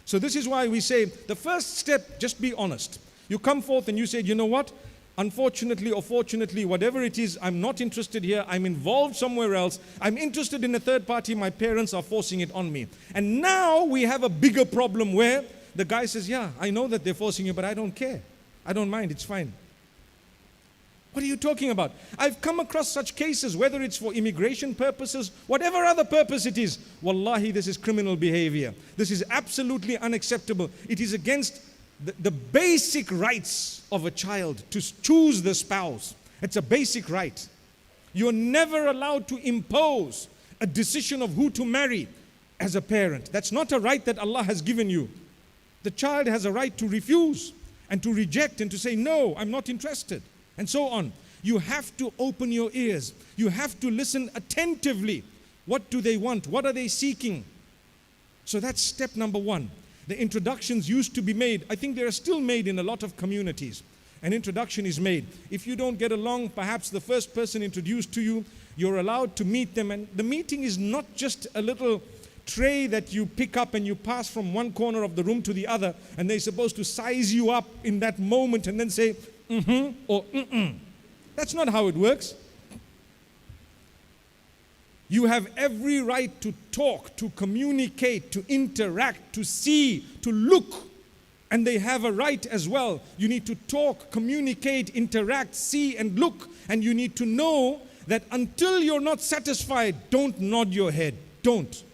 So this is why we say the first step, just be honest. You come forth and you say, you know what? Unfortunately or fortunately, whatever it is, I'm not interested here. I'm involved somewhere else. I'm interested in a third party. My parents are forcing it on me. And now we have a bigger problem where the guy says, yeah, I know that they're forcing you, but I don't care. I don't mind. It's fine. What are you talking about? I've come across such cases, whether it's for immigration purposes, whatever other purpose it is. Wallahi, this is criminal behavior. This is absolutely unacceptable. It is against the basic rights of a child to choose the spouse. It's a basic right. You're never allowed to impose a decision of who to marry as a parent. That's not a right that Allah has given you. The child has a right to refuse and to reject and to say, no, I'm not interested, and so on. You have to open your ears. You have to listen attentively. What do they want? What are they seeking? So that's step number one. The introductions used to be made. I think they are still made in a lot of communities. An introduction is made. If you don't get along, perhaps the first person introduced to you, you're allowed to meet them. And the meeting is not just a little tray that you pick up and you pass from one corner of the room to the other, and they're supposed to size you up in that moment and then say, or That's not how it works. You have every right to talk, to communicate, to interact, to see, to look. And they have a right as well. You need to talk, communicate, interact, see and look. And you need to know that until you're not satisfied, don't nod your head. Don't.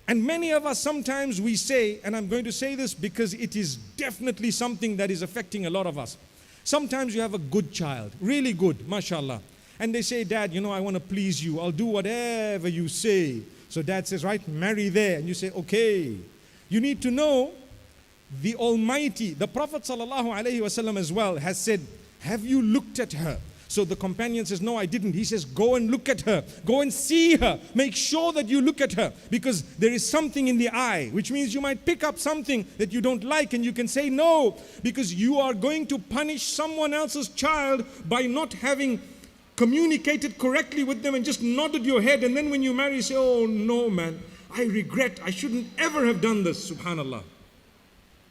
And many of us sometimes we say, and I'm going to say this because it is definitely something that is affecting a lot of us. Sometimes you have a good child, really good, mashallah. And they say, Dad, you know, I want to please you. I'll do whatever you say. So Dad says, right, marry there. And you say, okay. You need to know the Almighty, the Prophet ﷺ as well has said, have you looked at her? So the companion says, no, I didn't. He says, go and look at her. Go and see her. Make sure that you look at her. Because there is something in the eye, which means you might pick up something that you don't like and you can say no. Because you are going to punish someone else's child by not having communicated correctly with them and just nodded your head. And then when you marry, you say, oh no man, I regret. I shouldn't ever have done this. Subhanallah.